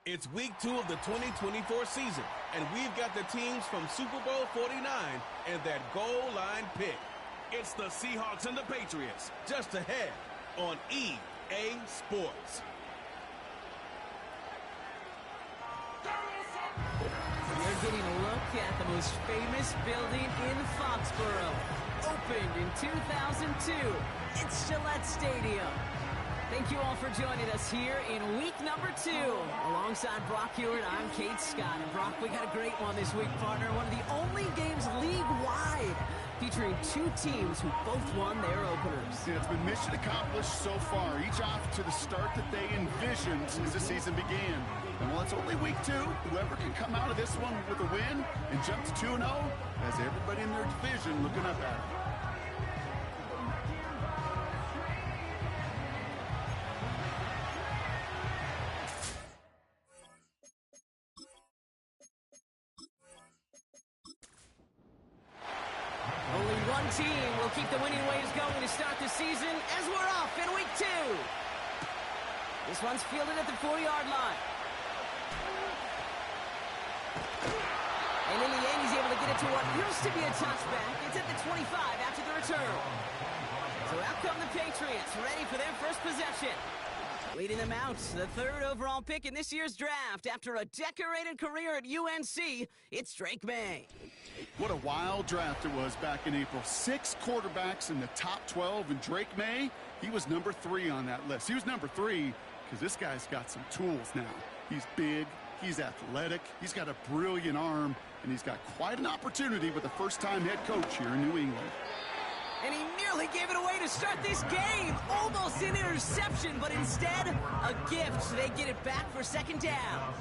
It's week 2 of the 2024 season, and we've got the teams from Super Bowl 49 and that goal line pick. It's the Seahawks and the Patriots, just ahead on EA Sports. We're getting a look at the most famous building in Foxborough. Opened in 2002, it's Gillette Stadium. Thank you all for joining us here in week number 2. Alongside Brock Hewitt, I'm Kate Scott. And Brock, we got a great one this week, partner. One of the only games league-wide featuring 2 teams who both won their openers. Yeah, it's been mission accomplished so far, each off to the start that they envisioned as the season began. And while it's only week 2, whoever can come out of this one with a win and jump to 2-0 has everybody in their division looking up at it. Only one team will keep the winning ways going to start the season as we're off in week 2. This one's fielded at the 4-yard line. And in the end, he's able to get it to what used to be a touchback. It's at the 25 after the return. So out come the Patriots, ready for their first possession. Leading them out, the 3rd overall pick in this year's draft. After a decorated career at UNC, it's Drake May. What a wild draft it was back in April. 6 quarterbacks in the top 12, and Drake May, he was number 3 on that list. He was number 3 because this guy's got some tools now. He's big, he's athletic, he's got a brilliant arm, and he's got quite an opportunity with the first-time head coach here in New England. And he nearly gave it away to start this game. Almost an interception, but instead, a gift. They get it back for 2nd down.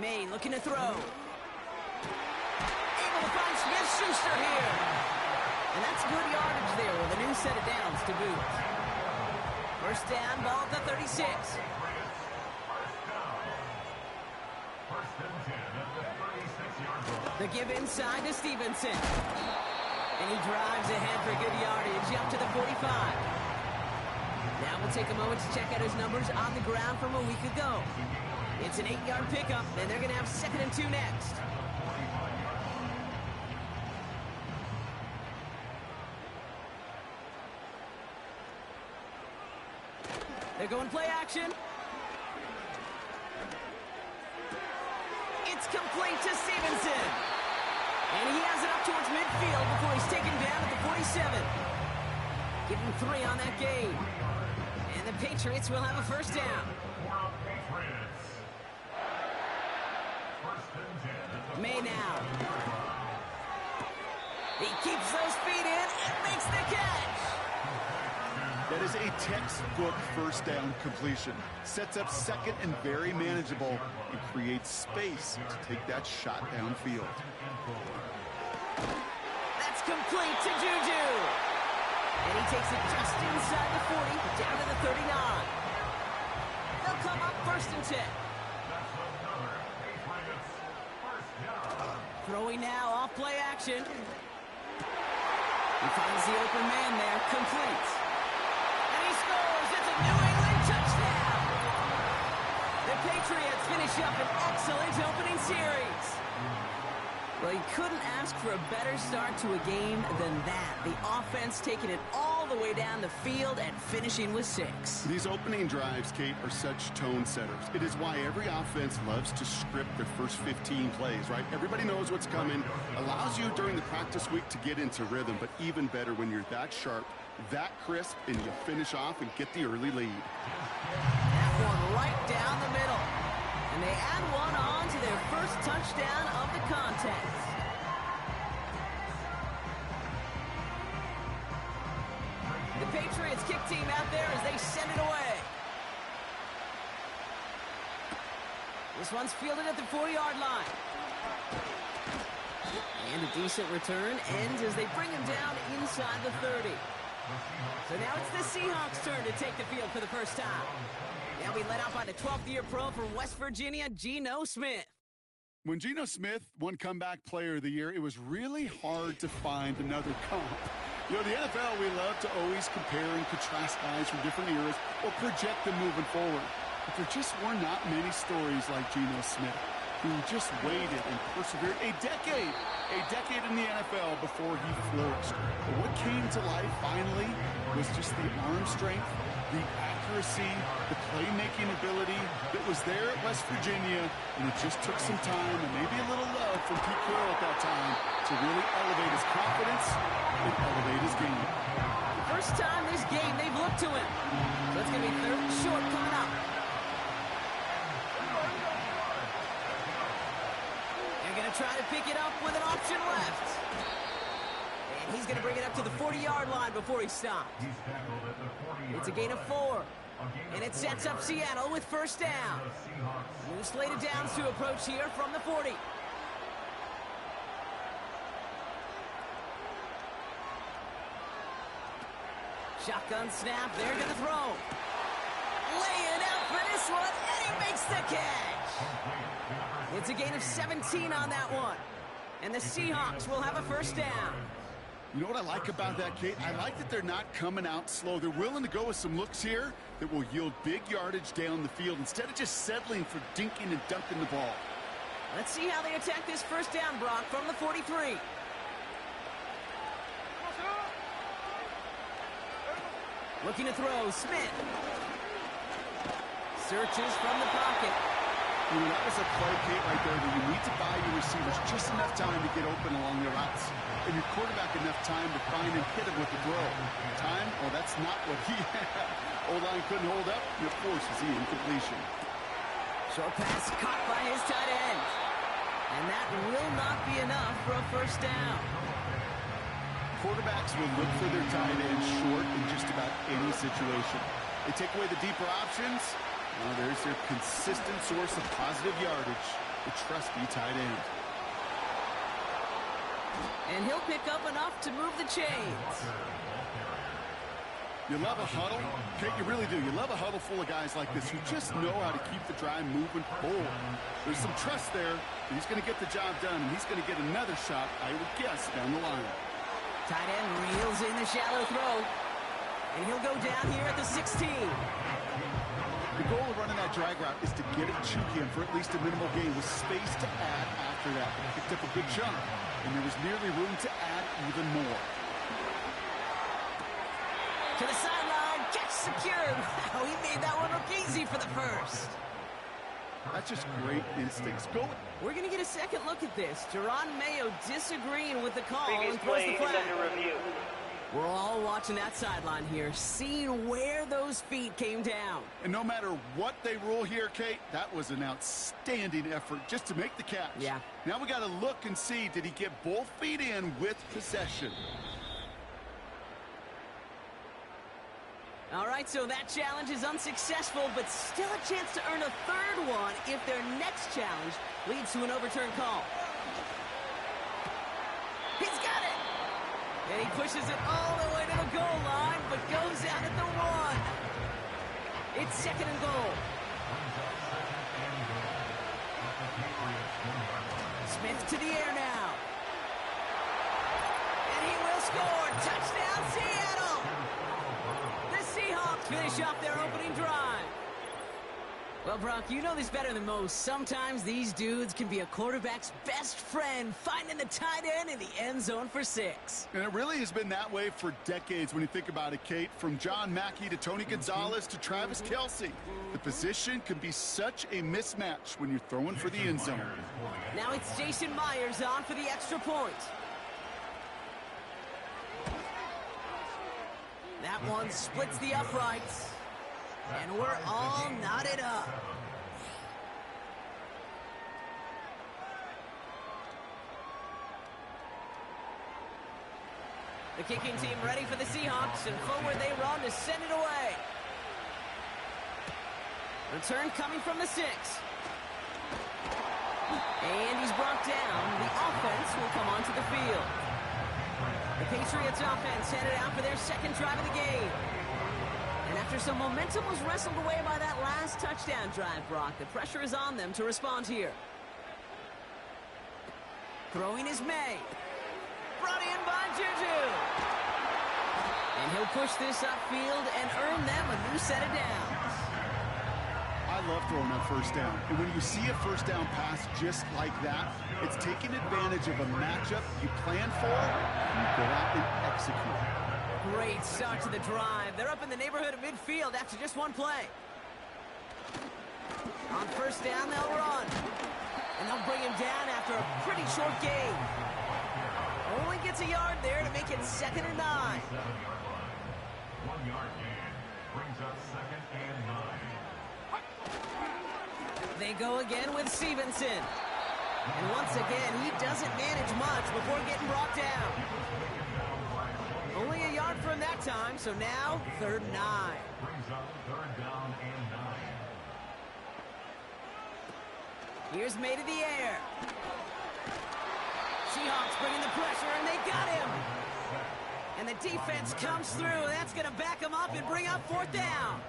May looking to throw. Able to find Smith-Schuster here. And that's good yardage there with a new set of downs to boot. First down, ball at the 36. The give inside to Stevenson. And he drives ahead for good yardage up to the 45. Now we'll take a moment to check out his numbers on the ground from a week ago. It's an 8-yard pickup, and they're going to have 2nd and 2 next. They're going play action. It's complete to Stevenson. And he has it up towards midfield before he's taken down at the 47. Give him 3 on that game. And the Patriots will have a first down. May now. He keeps those feet in and makes the catch. That is a textbook first down completion. Sets up 2nd and very manageable and creates space to take that shot downfield. That's complete to Juju. And he takes it just inside the 40, down to the 39. They'll come up 1st and 10. Throwing now off play action. He finds the open man there, complete. And he scores. It's a New England touchdown. The Patriots finish up an excellent opening series. Well, you couldn't ask for a better start to a game than that. The offense taking it all the way down the field and finishing with 6. These opening drives, Kate, are such tone setters. It is why every offense loves to script their first 15 plays, right? Everybody knows what's coming. Allows you during the practice week to get into rhythm, but even better when you're that sharp, that crisp, and you finish off and get the early lead. That one right down the middle. And they add one on to their first touchdown of the contest. The Patriots kick team out there as they send it away. This one's fielded at the 4-yard line. And a decent return ends as they bring him down inside the 30. So now it's the Seahawks' turn to take the field for the first time. They'll be led out by the 12th-year pro from West Virginia, Geno Smith. When Geno Smith won Comeback Player of the Year, it was really hard to find another comp. You know, the NFL, we love to always compare and contrast guys from different eras or project them moving forward. But there just were not many stories like Geno Smith, who just waited and persevered a decade in the NFL before he flourished. But what came to life finally was just the arm strength, the accuracy, the playmaking ability that was there at West Virginia, and it just took some time and maybe a little love from Pete Carroll at that time to really elevate his confidence and elevate his game. First time this game they've looked to him. So it's going to be third and short coming up. They're going to try to pick it up with an option left. And he's going to bring it up to the 40-yard line before he stops. It's a gain of 4. And it sets up Seattle with first down. New slated downs to approach here from the 40. Shotgun snap, they're going to throw. Laying out for this one, and he makes the catch. It's a gain of 17 on that one. And the Seahawks will have a first down. You know what I like about that, Kate? I like that they're not coming out slow. They're willing to go with some looks here that will yield big yardage down the field instead of just settling for dinking and dunking the ball. Let's see how they attack this first down, Brock, from the 43. Looking to throw, Smith. Searches from the pocket. You know, that was a play, Kate, right there where you need to buy your receivers just enough time to get open along their routes. And your quarterback enough time to find and hit him with the throw. Time? Well, that's not what he had. O-line couldn't hold up, and of course, it's the incompletion. Short pass caught by his tight end. And that will not be enough for a first down. Quarterbacks will look for their tight end short in just about any situation. They take away the deeper options. Well, there's their consistent source of positive yardage, the trusty tight end. And he'll pick up enough to move the chains. You love a huddle? Okay, you really do. You love a huddle full of guys like this who just know how to keep the drive moving forward. There's some trust there. He's going to get the job done, and he's going to get another shot, I would guess, down the line. Tight end reels in the shallow throw. And he'll go down here at the 16. The goal of running that drag route is to get it to him for at least a minimal gain with space to add after that. He picked up a good chunk, and there was nearly room to add even more. To the sideline, catch secured. Wow, he made that one look easy for the first. That's just great instincts. Go. We're going to get a second look at this. Jerron Mayo disagreeing with the call Previous and throws play the is flag. under review. We're all watching that sideline here, seeing where those feet came down. And no matter what they rule here, Kate, that was an outstanding effort just to make the catch. Yeah. Now we got to look and see, did he get both feet in with possession? All right, so that challenge is unsuccessful, but still a chance to earn a third one if their next challenge leads to an overturned call. He's got it! And he pushes it all the way to the goal line, but goes out at the 1. It's second and goal. Smith to the air now. And he will score. Touchdown, Seattle! The Seahawks finish off their opening drive. Well, Brock, you know this better than most. Sometimes these dudes can be a quarterback's best friend, finding the tight end in the end zone for 6. And it really has been that way for decades when you think about it, Kate. From John Mackey to Tony Gonzalez to Travis Kelce. The position can be such a mismatch when you're throwing for the end zone. Now it's Jason Myers on for the extra point. That one splits the uprights. And we're all knotted up. The kicking team ready for the Seahawks, and forward they run to send it away. Return coming from the 6. And he's brought down. The offense will come onto the field. The Patriots offense headed out for their second drive of the game. And after some momentum was wrestled away by that last touchdown drive, Brock, the pressure is on them to respond here. Throwing is May. Brought in by Juju. And he'll push this upfield and earn them a new set of downs. I love throwing that first down. And when you see a first down pass just like that, it's taking advantage of a matchup you plan for, and you go out and execute. Great start to the drive. They're up in the neighborhood of midfield after just one play. On first down, they'll run. And they'll bring him down after a pretty short gain. Only gets a yard there to make it 2nd and 9. 1 yard gain brings up 2nd and 9. They go again with Stevenson. And once again, he doesn't manage much before getting brought down. Only a yard from that time, so now 3rd and 9. Brings up 3rd down and 9. Here's May to the air. Seahawks bringing the pressure, and they got him. And the defense comes through. That's going to back him up and bring up 4th down.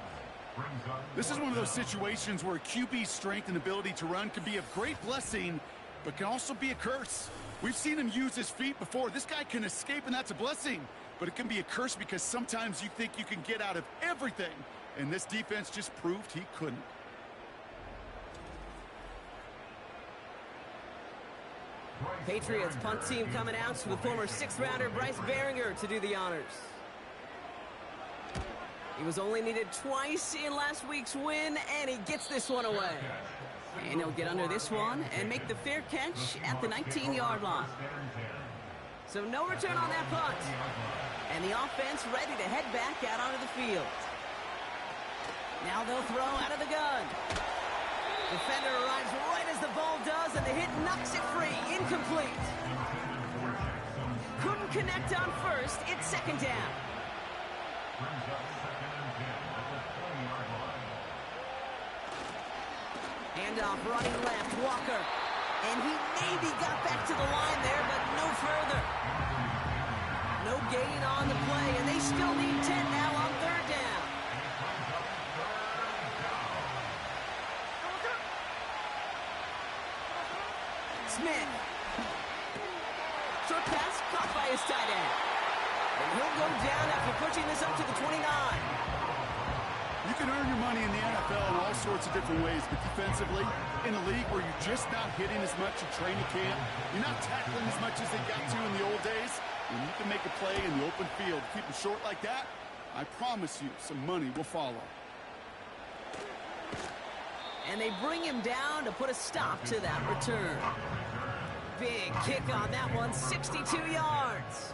This is one of those situations where QB's strength and ability to run can be a great blessing, but can also be a curse. We've seen him use his feet before. This guy can escape, and that's a blessing. But it can be a curse because sometimes you think you can get out of everything. And this defense just proved he couldn't. Patriots punt team coming out with former 6th-rounder Bryce Behringer to do the honors. He was only needed twice in last week's win, and he gets this one away. And he'll get under this one and make the fair catch at the 19-yard line. So no return on that punt. And the offense ready to head back out onto the field. Now they'll throw out of the gun. Defender arrives right as the ball does, and the hit knocks it free. Incomplete. Couldn't connect on first. It's 2nd down. Brings up 2nd and 10 at the 20-yard line. Handoff running left, Walker. And he maybe got back to the line there, but no further. No gain on the play, and they still need 10 now on 3rd down. Smith. Short pass caught by his tight end. And he'll go down after pushing this up to the 29. You can earn your money in the NFL in all sorts of different ways, but defensively, in a league where you're just not hitting as much in training camp, you're not tackling as much as they got to in the old days, when you can make a play in the open field, keep it short like that, I promise you some money will follow. And they bring him down to put a stop to that return. Big kick on that one, 62 yards.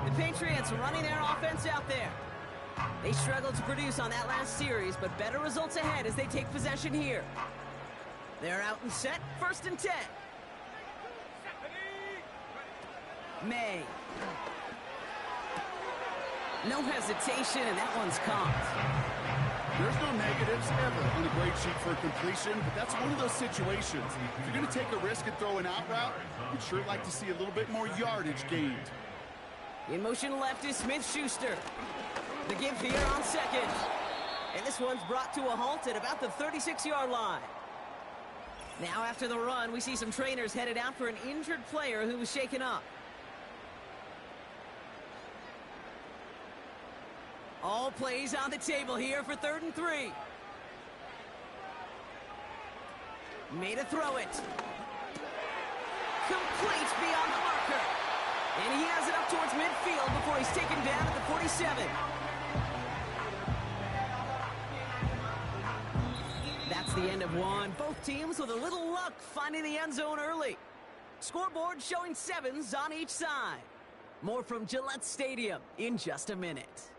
The Patriots running their offense out there. They struggled to produce on that last series, but better results ahead as they take possession here. They're out and set, 1st and 10. May. No hesitation, and that one's caught. There's no negatives ever on a grade sheet for a completion, but that's one of those situations. If you're going to take a risk and throw an out route, you'd sure like to see a little bit more yardage gained. In motion left is Smith-Schuster. The give here on 2nd. And this one's brought to a halt at about the 36-yard line. Now after the run, we see some trainers headed out for an injured player who was shaken up. All plays on the table here for 3rd and 3. Made a throw it. Complete beyond the marker. And he has it up towards midfield before he's taken down at the 47. That's the end of one. Both teams with a little luck finding the end zone early. Scoreboard showing 7s on each side. More from Gillette Stadium in just a minute.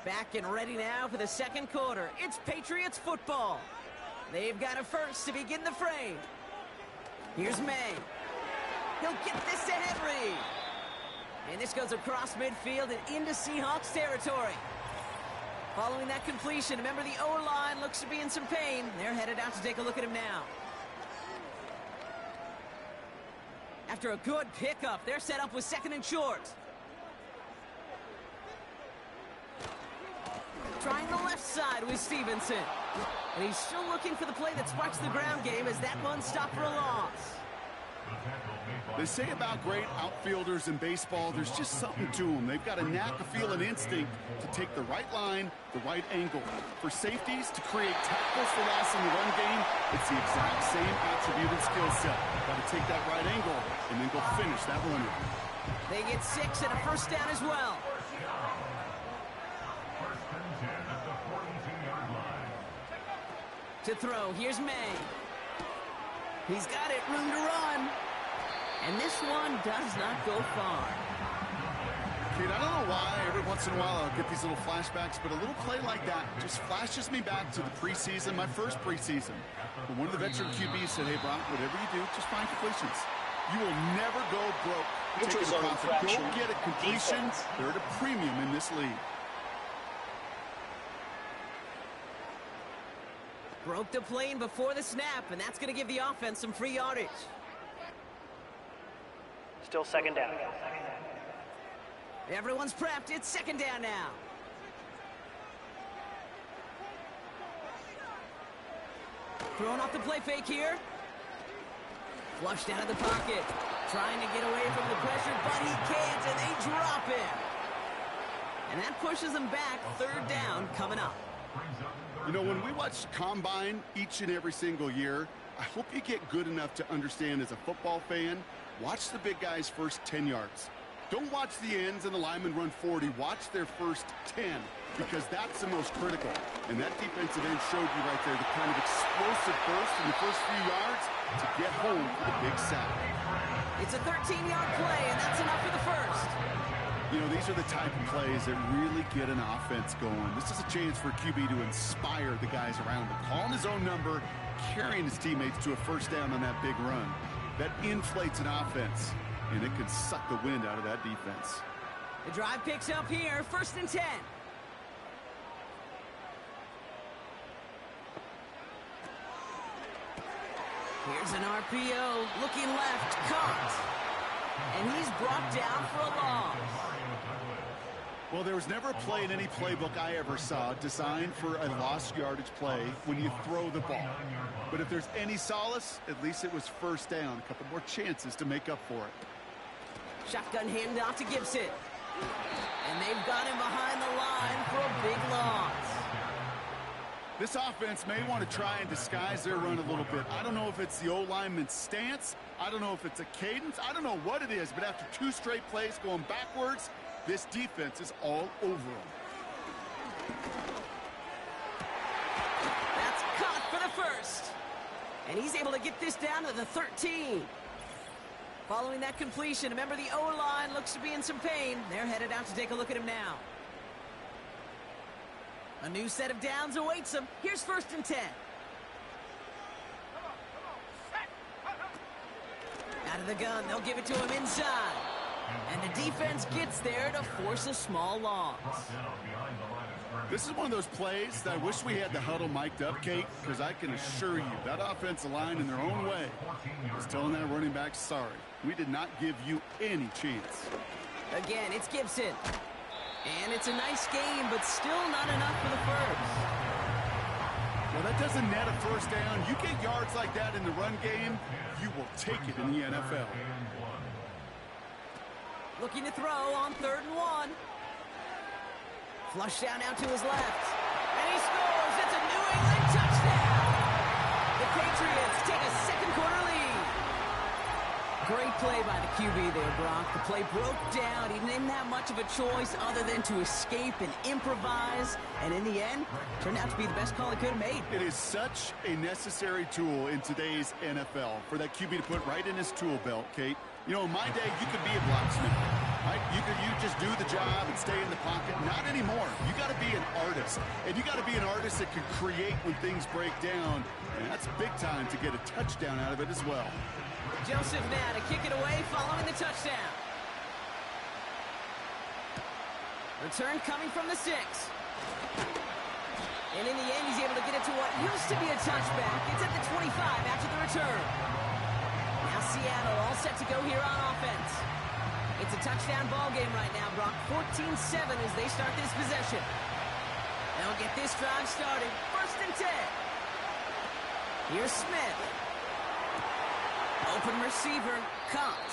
Back and ready now for the 2nd quarter. It's Patriots football. They've got a first to begin the frame. Here's May. He'll get this to Henry. And this goes across midfield and into Seahawks territory. Following that completion, remember the O-line looks to be in some pain. They're headed out to take a look at him now. After a good pickup, they're set up with 2nd and short. Trying the left side with Stevenson. And he's still looking for the play that sparks the ground game as that one stopped for a loss. They say about great outfielders in baseball, there's just something to them. They've got a knack, a feel, an instinct to take the right line, the right angle. For safeties, to create tackles for loss in the run game, it's the exact same attributed skill set. Got to take that right angle and then go finish that runner. They get 6 and a first down as well. First and 10 at the 42-yard line. To throw, here's May. He's got it, room to run. And this one does not go far. Kid, I don't know why every once in a while I'll get these little flashbacks, but a little play like that just flashes me back to the preseason, my first preseason. But one of the veteran QBs said, hey, Brock, whatever you do, just find completions. You will never go broke. Taking a profit. Go get a completion. They're at a premium in this league. Broke the plane before the snap, and that's going to give the offense some free yardage. Still second down. Everyone's prepped. It's second down now. Throwing off the play fake here. Flushed out of the pocket. Trying to get away from the pressure, but he can't, and they drop him. And that pushes them back. Third down coming up. You know, when we watch Combine each and every single year, I hope you get good enough to understand as a football fan, watch the big guys' first 10 yards. Don't watch the ends and the linemen run 40. Watch their first 10, because that's the most critical. And that defensive end showed you right there the kind of explosive burst in the first few yards to get home for the big sack. It's a 13-yard play, and that's enough for the first. You know, these are the type of plays that really get an offense going. This is a chance for QB to inspire the guys around him. Calling his own number, carrying his teammates to a first down on that big run. That inflates an offense, and it can suck the wind out of that defense. The drive picks up here, first and 10. Here's an RPO, looking left, caught. And he's brought down for a loss. Well, there was never a play in any playbook I ever saw designed for a lost yardage play when you throw the ball. But if there's any solace, at least it was first down. A couple more chances to make up for it. Shotgun handoff to Gibson. And they've got him behind the line for a big loss. This offense may want to try and disguise their run a little bit. I don't know if it's the O-lineman's stance. I don't know if it's a cadence. I don't know what it is, but after 2 straight plays going backwards, this defense is all over them. That's caught for the first. And he's able to get this down to the 13. Following that completion, remember the O-line looks to be in some pain. They're headed out to take a look at him now. A new set of downs awaits him. Here's first and 10. Out of the gun, they'll give it to him inside. And the defense gets there to force a small loss. This is one of those plays that I wish we had the huddle mic'd up, Kate, because I can assure you that offensive line in their own way is telling that running back, sorry, we did not give you any chance. Again, it's Gibson. And it's a nice game, but still not enough for the first. Well, that doesn't net a first down. You get yards like that in the run game, you will take it in the NFL. Looking to throw on 3rd and 1. Flush down out to his left. And he scores. It's a New England touchdown. The Patriots take a second-quarter lead. Great play by the QB there, Brock. The play broke down. He didn't have much of a choice other than to escape and improvise. And in the end, turned out to be the best call he could have made. It is such a necessary tool in today's NFL for that QB to put right in his tool belt, Kate. You know, in my day, you could be a blacksmith, right? You just do the job and stay in the pocket. Not anymore. You got to be an artist. And you got to be an artist that can create when things break down. And that's big time to get a touchdown out of it as well. Joseph now to kick it away following the touchdown. Return coming from the 6. And in the end, he's able to get it to what used to be a touchback. It's at the 25 after the return. Now Seattle all set to go here on offense. It's a touchdown ball game right now, Brock. 14-7 as they start this possession. They'll get this drive started. First and 10. Here's Smith. Open receiver, caught.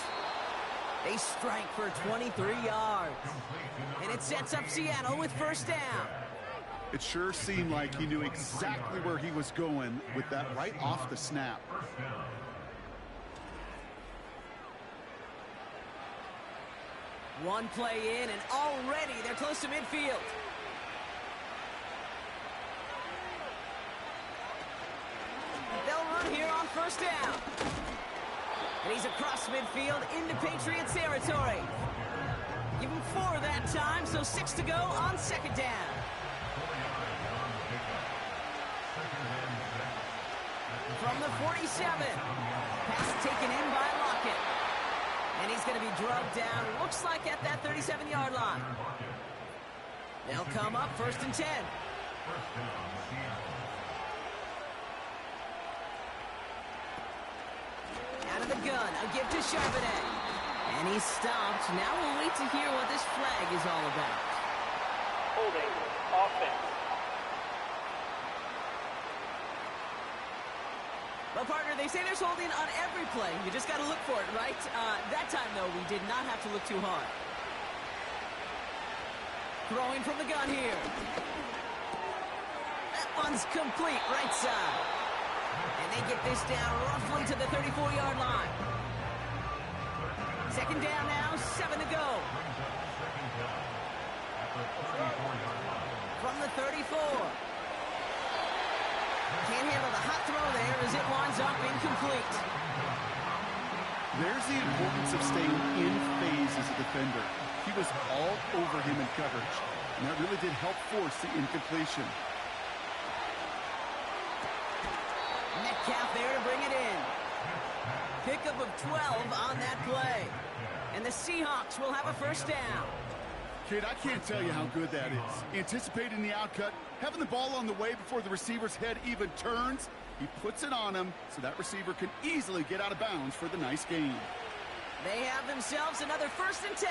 They strike for 23 yards. And it sets up Seattle with first down. It sure seemed like he knew exactly where he was going with that right off the snap. One play in, and already they're close to midfield. They'll run here on first down. And he's across midfield into Patriots territory. Give him 4 that time, so 6 to go on second down. From the 47. Pass taken in by Lockett. And he's going to be drugged down, looks like at that 37-yard line. They'll come up first and 10. Out of the gun, a give to Charbonnet. And he's stopped. Now we'll wait to hear what this flag is all about. Holding offense. Well, partner, they say there's holding on every play. You just got to look for it, right? That time, though, we did not have to look too hard. Throwing from the gun here. That one's complete, right side. And they get this down roughly to the 34-yard line. Second down now, 7 to go. From the 34. Can't handle the hot throw there as it winds up incomplete. There's the importance of staying in phase as a defender. He was all over him in coverage, and that really did help force the incompletion. Metcalf there to bring it in. Pickup of 12 on that play. And the Seahawks will have a first down. Kid, I can't tell you how good that is. Anticipating the outcut, having the ball on the way before the receiver's head even turns, he puts it on him so that receiver can easily get out of bounds for the nice gain. They have themselves another first and 10.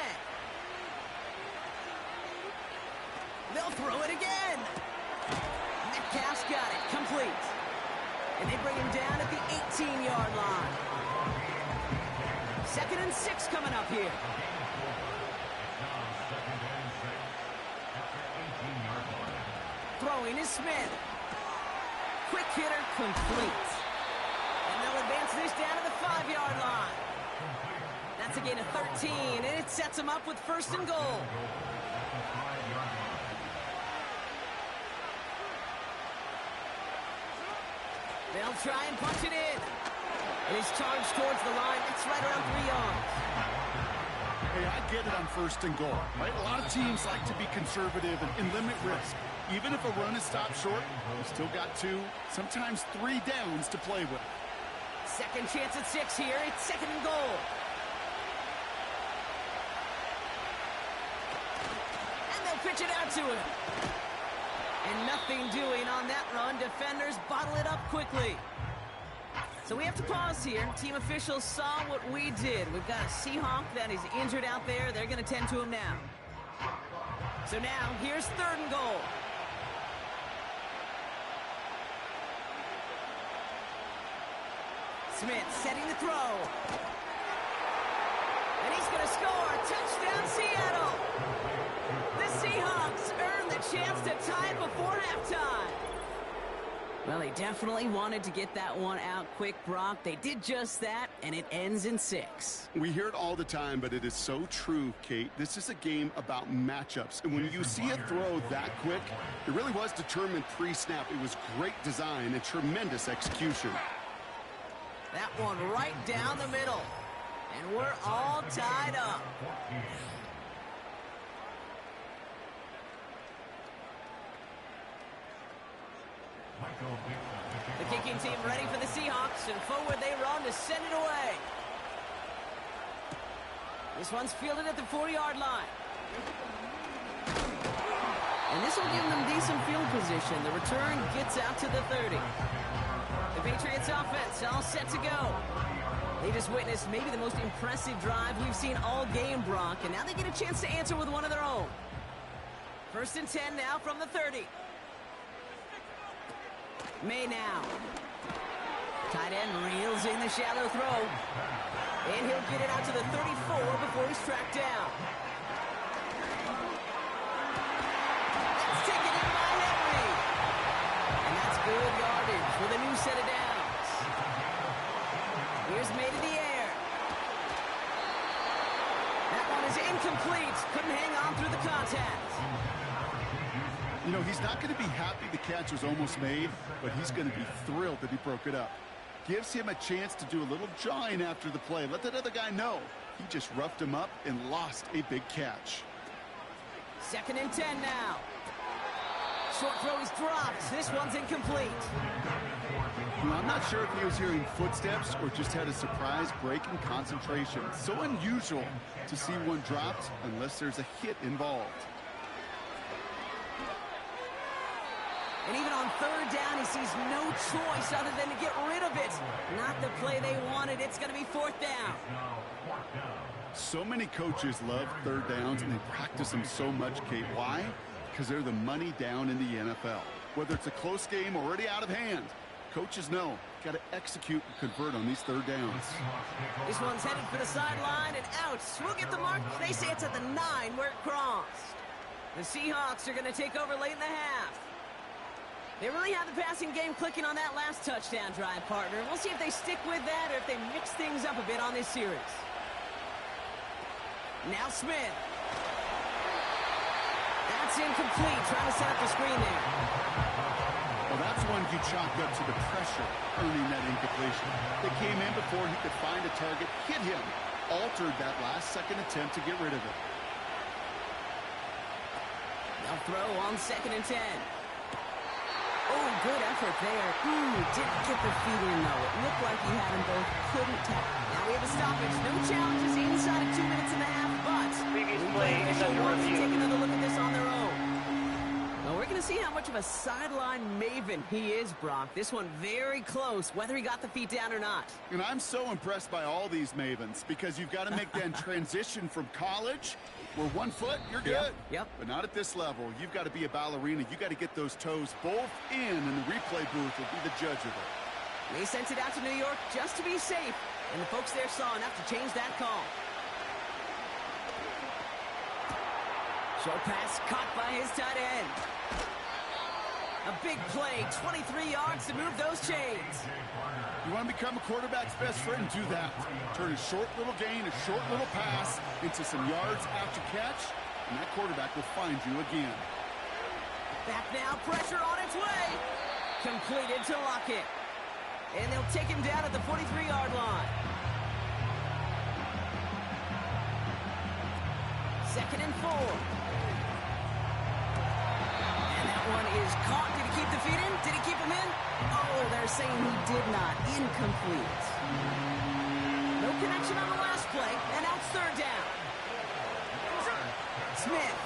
They'll throw it again. Metcalf's got it, complete. And they bring him down at the 18-yard line. Second and 6 coming up here. Throwing is Smith. Quick hitter, complete. And they'll advance this down to the 5-yard line. That's a gain of 13, and it sets them up with first and goal. They'll try and punch it in. And he's charged towards the line. It's right around 3 yards. Hey, I get it on first and goal, right? A lot of teams like to be conservative and limit risk. Even if a run is stopped short, you still got 2, sometimes 3 downs to play with. Second chance at 6 here. It's second and goal. And they'll pitch it out to him. And nothing doing on that run. Defenders bottle it up quickly. So we have to pause here. Team officials saw what we did. We've got a Seahawk that is injured out there. They're going to tend to him now. So now, here's third and goal. Smith setting the throw. And he's going to score. Touchdown, Seattle. The Seahawks earn the chance to tie it before halftime. Well, they definitely wanted to get that one out quick, Brock. They did just that, and it ends in 6. We hear it all the time, but it is so true, Kate. This is a game about matchups. And when you see a throw that quick, it really was determined pre-snap. It was great design and tremendous execution. That one right down the middle. And we're all tied up. The kicking team ready for the Seahawks, and forward they run to send it away. This one's fielded at the 40-yard line. And this will give them decent field position. The return gets out to the 30. The Patriots offense all set to go. They just witnessed maybe the most impressive drive we've seen all game, Brock, and now they get a chance to answer with one of their own. First and 10 now from the 30. May now. Tight end reels in the shallow throw. And he'll get it out to the 34 before he's tracked down. That's taken in by Henry. And that's good yardage with a new set of downs. Here's May to the air. That one is incomplete. Couldn't hang on through the contact. You know, he's not going to be happy the catch was almost made, but he's going to be thrilled that he broke it up. Gives him a chance to do a little jawing after the play. Let that other guy know. He just roughed him up and lost a big catch. 2nd and 10 now. Short throw is dropped. This one's incomplete. Well, I'm not sure if he was hearing footsteps or just had a surprise break in concentration. So unusual to see one dropped unless there's a hit involved. And even on 3rd down, he sees no choice other than to get rid of it. Not the play they wanted. It's going to be 4th down. So many coaches love 3rd downs, and they practice them so much, Kate. Why? Because they're the money down in the NFL. Whether it's a close game or already out of hand, coaches know got to execute and convert on these 3rd downs. This one's headed for the sideline and out. We'll get the mark. They say it's at the 9 where it crossed. The Seahawks are going to take over late in the half. They really have the passing game clicking on that last touchdown drive, partner. We'll see if they stick with that or if they mix things up a bit on this series. Now Smith. That's incomplete. Trying to set up the screen there. Well, that's one you chalk up to the pressure earning that incompletion. They came in before he could find a target, hit him, altered that last-second attempt to get rid of it. They'll throw on 2nd and 10. Oh, good effort there. Didn't get the feet in, though. It looked like he had them both. Couldn't tackle. Now we have a stoppage. No challenges inside of 2 minutes and a half, but Previous the play is official under wants to review. take another look at this on their own. Well, we're going to see how much of a sideline maven he is, Brock. This one very close, whether he got the feet down or not. And I'm so impressed by all these mavens because you've got to make that transition from college where 1 foot, you're good. Yep. But not at this level. You've got to be a ballerina. You've got to get those toes both in, and the replay booth will be the judge of it. They sent it out to New York just to be safe, and the folks there saw enough to change that call. Short pass caught by his tight end. A big play, 23 yards to move those chains. You want to become a quarterback's best friend? Do that. Turn a short little gain, a short little pass into some yards after catch, and that quarterback will find you again. Back now, pressure on its way. Completed to Lockett. And they'll take him down at the 43-yard line. 2nd and 4. And that one is caught. Did he keep the feet in? Did he keep him in? Oh, they're saying he did not. Incomplete. No connection on the last play, and now it's 3rd down. Smith.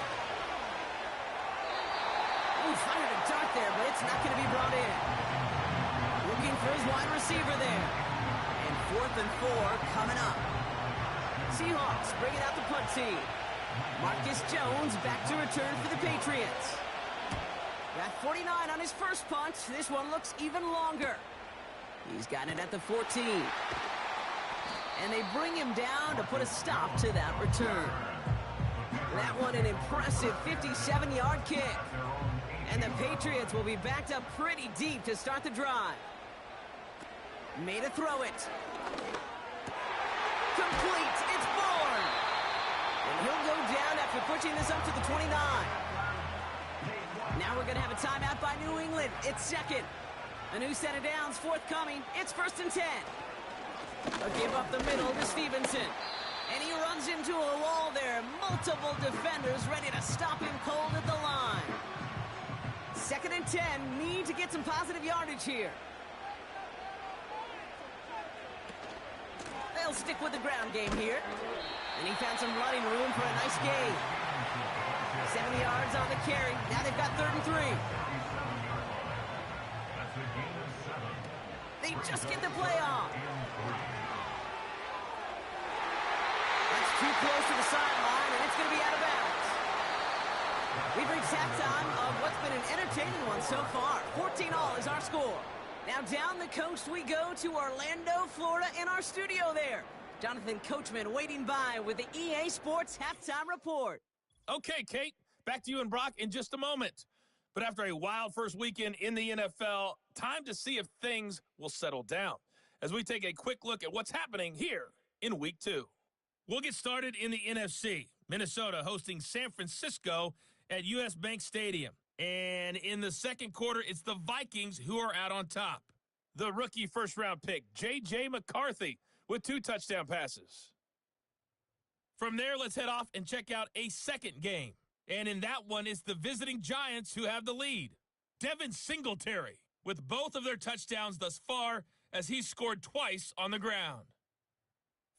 Oh, he fired a dart there, but it's not going to be brought in. Looking for his wide receiver there. And 4th and 4 coming up. Seahawks bringing out the punt team. Marcus Jones back to return for the Patriots. Got 49 on his first punt. This one looks even longer. He's got it at the 14. And they bring him down to put a stop to that return. That one an impressive 57-yard kick. And the Patriots will be backed up pretty deep to start the drive. Made to throw it. Complete. It's Bourne. And he'll go down after pushing this up to the 29. Now we're going to have a timeout by New England. It's 2nd. A new set of downs forthcoming. It's 1st and 10. A give up the middle to Stevenson. And he runs into a wall there. Multiple defenders ready to stop him cold at the line. 2nd and 10. Need to get some positive yardage here. They'll stick with the ground game here. And he found some running room for a nice gain. 7 yards on the carry. Now they've got 3rd and 3. They just get the play off. That's too close to the sideline, and it's going to be out of bounds. We've reached halftime of what's been an entertaining one so far. 14-all is our score. Now down the coast we go to Orlando, Florida, in our studio there. Jonathan Coachman waiting by with the EA Sports Halftime Report. Okay, Kate, back to you and Brock in just a moment. But after a wild first weekend in the NFL, time to see if things will settle down as we take a quick look at what's happening here in Week 2. We'll get started in the NFC. Minnesota hosting San Francisco at US Bank Stadium. And in the second quarter, it's the Vikings who are out on top. The rookie first-round pick, J.J. McCarthy, with 2 touchdown passes. From there, let's head off and check out a second game. And in that one, it's the visiting Giants who have the lead. Devin Singletary with both of their touchdowns thus far as he scored twice on the ground.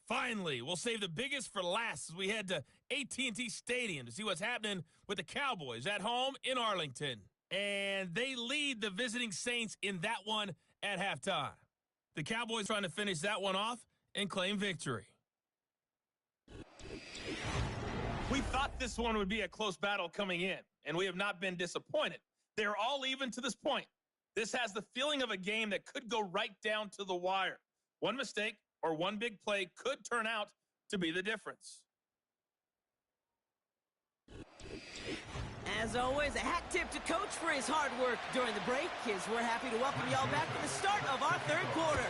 Finally, we'll save the biggest for last as we head to AT&T Stadium to see what's happening with the Cowboys at home in Arlington. And they lead the visiting Saints in that one at halftime. The Cowboys trying to finish that one off and claim victory. We thought this one would be a close battle coming in, and we have not been disappointed. They're all even to this point. This has the feeling of a game that could go right down to the wire. One mistake or one big play could turn out to be the difference. As always, a hat tip to Coach for his hard work during the break, as we're happy to welcome y'all back for the start of our third quarter.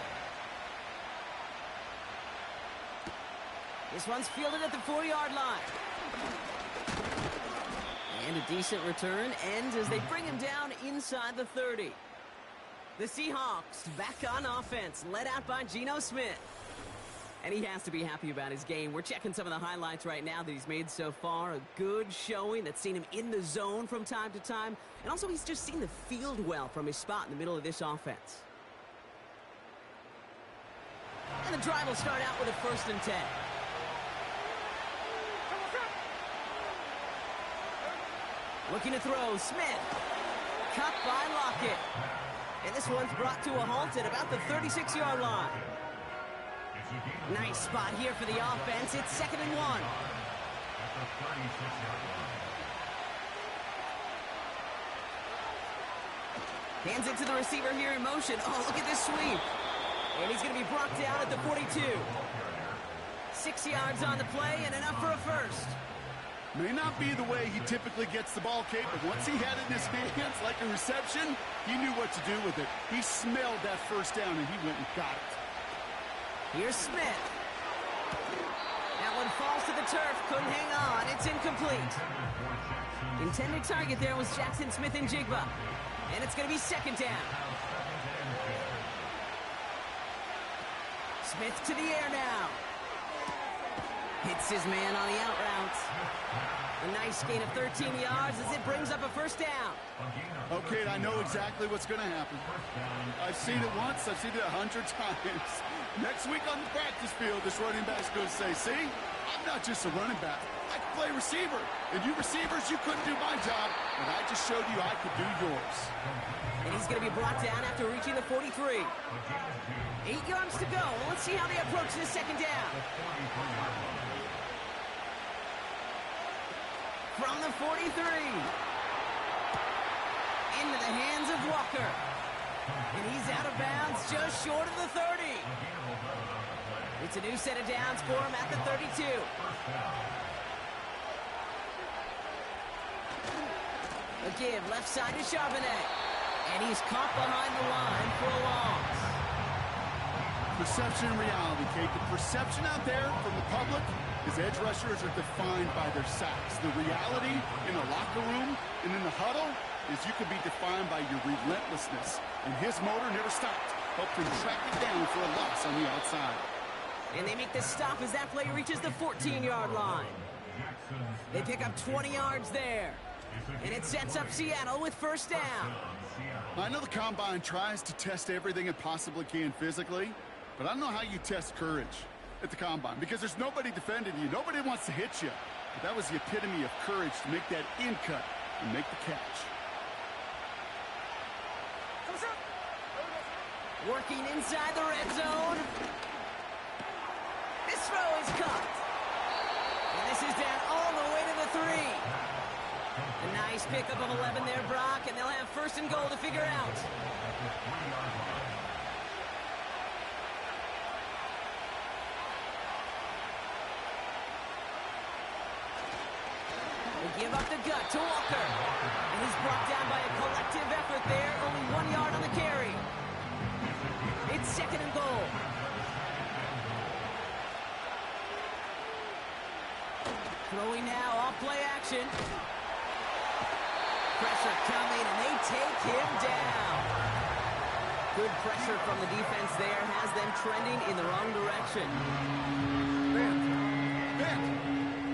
This one's fielded at the 4-yard line. And a decent return ends as they bring him down inside the 30. The Seahawks back on offense, led out by Geno Smith. And he has to be happy about his game. We're checking some of the highlights right now that he's made so far. A good showing that's seen him in the zone from time to time. And also he's just seen the field well from his spot in the middle of this offense. And the drive will start out with a 1st and 10. Looking to throw, Smith. Cut by Lockett. And this one's brought to a halt at about the 36-yard line. Nice spot here for the offense. It's 2nd and 1. Hands it to the receiver here in motion. Oh, look at this sweep. And he's going to be brought down at the 42. 6 yards on the play and enough for a first. May not be the way he typically gets the ball, Kate, but once he had it in his hands like a reception, he knew what to do with it. He smelled that first down, and he went and got it. Here's Smith. That one falls to the turf. Couldn't hang on. It's incomplete. Intended target there was Jackson Smith and Jigba. And it's going to be 2nd down. Smith to the air now. Hits his man on the out route. A nice gain of 13 yards as it brings up a 1st down. Okay, I know exactly what's going to happen. I've seen it once. I've seen it 100 times. Next week on the practice field, this running back's going to say, see, I'm not just a running back. I can play receiver. And you receivers, you couldn't do my job. And I just showed you I could do yours. And he's going to be brought down after reaching the 43. 8 yards to go. Let's see how they approach this 2nd down. From the 43. Into the hands of Walker. And he's out of bounds just short of the 30. It's a new set of downs for him at the 32. A give left side to Charbonnet. And he's caught behind the line for a loss. Perception and reality, Kate. The perception out there from the public is edge rushers are defined by their sacks. The reality in the locker room and in the huddle is you could be defined by your relentlessness. And his motor never stopped. Helped him track it down for a loss on the outside. And they make the stop as that play reaches the 14-yard line. They pick up 20 yards there. And it sets up Seattle with 1st down. I know the Combine tries to test everything it possibly can physically, but I don't know how you test courage at the Combine because there's nobody defending you. Nobody wants to hit you. But that was the epitome of courage to make that in cut and make the catch. Working inside the red zone. This throw is caught. And this is down all the way to the 3. And now first and goal to figure out. They give up the gut to Walker. And he's brought down by a collective effort there. Only 1 yard on the carry. It's second and goal. Throwing now, off play action. Pressure coming, and they take him down. Good pressure from the defense there has them trending in the wrong direction. Man,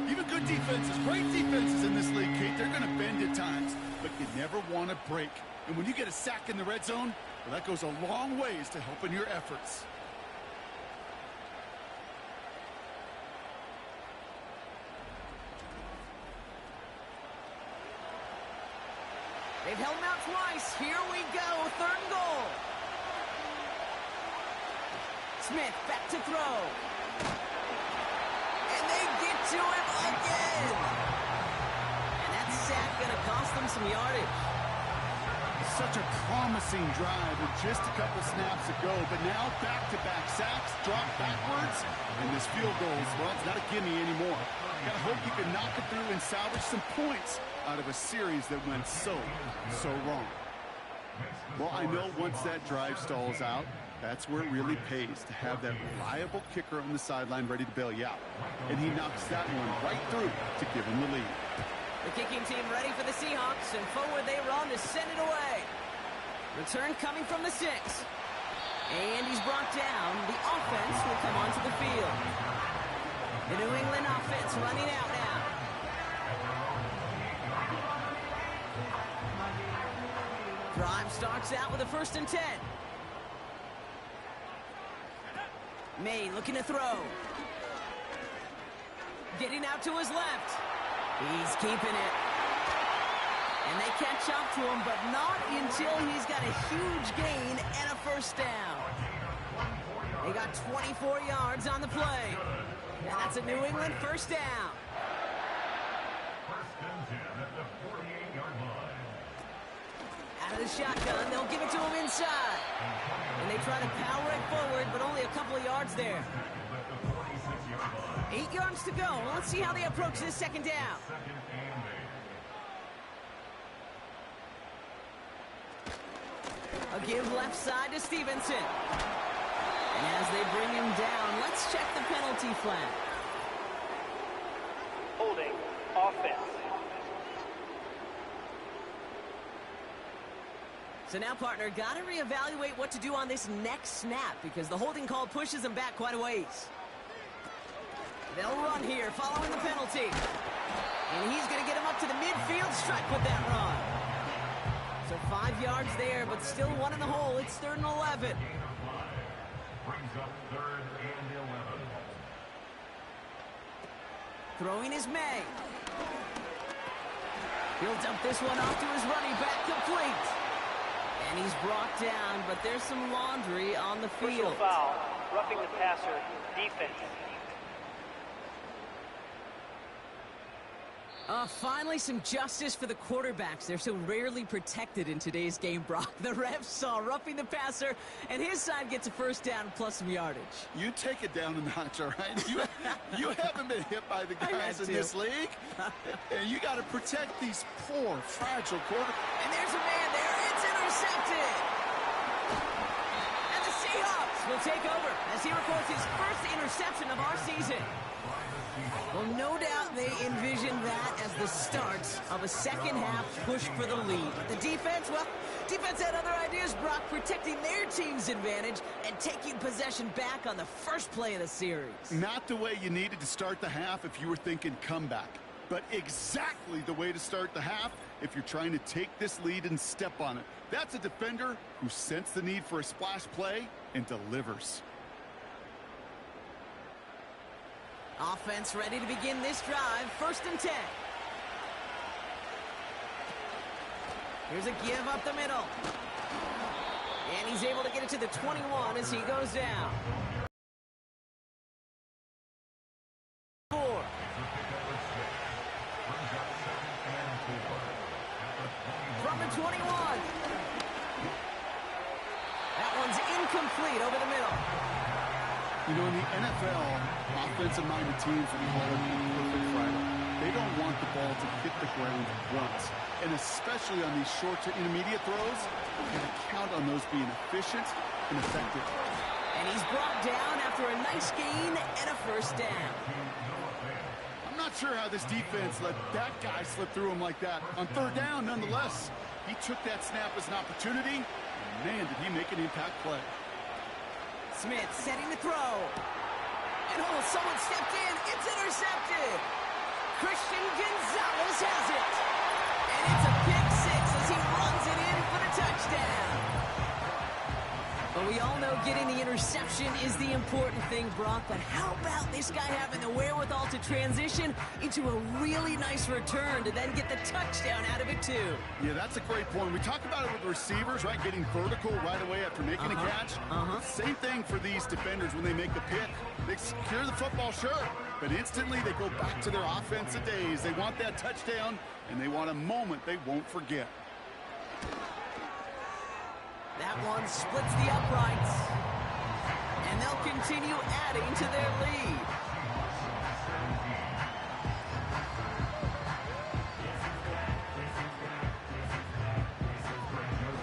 even good defenses, great defenses in this league, Kate, they're going to bend at times, but you never want to break. And when you get a sack in the red zone, well, that goes a long ways to helping your efforts. They've held him out twice. Here we go, third and goal. Smith back to throw. And they get to him again. And that sack going to cost them some yardage. Such a promising drive with just a couple snaps ago, but now back-to-back sacks, drop backwards, and this field goal is, well, it's not a gimme anymore. Gotta hope you can knock it through and salvage some points out of a series that went so wrong. Well, I know once that drive stalls out, that's where it really pays to have that reliable kicker on the sideline ready to bail you out. And he knocks that one right through to give him the lead. The kicking team ready for the Seahawks, and forward they run to send it away. Return coming from the 6. And he's brought down. The offense will come onto the field. The New England offense running out now. Drive starts out with a 1st and 10. May looking to throw. Getting out to his left. He's keeping it. And they catch up to him, but not until he's got a huge gain and a 1st down. They got 24 yards on the play. And that's a New England 1st down. 1st and 10 at the 48-yard line. Out of the shotgun, they'll give it to him inside. And they try to power it forward, but only a couple of yards there. 8 yards to go. Well, let's see how they approach this 2nd down. A give left side to Stevenson. And as they bring him down, let's check the penalty flag. Holding offense. So now, partner, got to reevaluate what to do on this next snap because the holding call pushes him back quite a ways. They'll run here following the penalty. And he's going to get him up to the midfield stripe with that run. So 5 yards there, but still 1 in the hole. It's 3rd and 11. Brings up 3rd and 11. Throwing is May. He'll dump this one off to his running back, complete. And he's brought down, but there's some laundry on the Personal field. foul. Roughing the passer. Defense. Finally, some justice for the quarterbacks. They're so rarely protected in today's game, Brock. The refs saw roughing the passer, and his side gets a 1st down plus some yardage. You take it down a notch, all right? You haven't been hit by the guys in this league. And you got to protect these poor, fragile quarterbacks. And there's a man there. It's intercepted. And the Seahawks will take over as he records his 1st interception of our season. Well, no doubt they envisioned that as the start of a 2nd half push for the lead. But the defense, well, defense had other ideas, Brock, protecting their team's advantage and taking possession back on the 1st play of the series. Not the way you needed to start the half if you were thinking comeback, but exactly the way to start the half if you're trying to take this lead and step on it. That's a defender who sensed the need for a splash play and delivers. Offense ready to begin this drive. 1st and 10. Here's a give up the middle. And he's able to get it to the 21 as he goes down. 4. From the 21. You know, in the NFL, offensive-minded teams will call it the perfect Friday. They don't want the ball to hit the ground once. And especially on these short to intermediate throws, you got to count on those being efficient and effective. And he's brought down after a nice gain and a first down. I'm not sure how this defense let that guy slip through him like that. On third down, nonetheless, he took that snap as an opportunity. And man, did he make an impact play. Smith setting the throw. And oh, someone stepped in. It's intercepted. Christian Gonzalez has it. And it's a pick six as he runs it in for the touchdown. But we all know getting the interception is the important thing, Brock. But how about this guy having the wherewithal to transition into a really nice return to then get the touchdown out of it, too? Yeah, that's a great point. We talk about it with receivers, right? Getting vertical right away after making a catch. Same thing for these defenders when they make a pick. They secure the football, sure, but instantly they go back to their offensive days. They want that touchdown, and they want a moment they won't forget. That one splits the uprights. And they'll continue adding to their lead.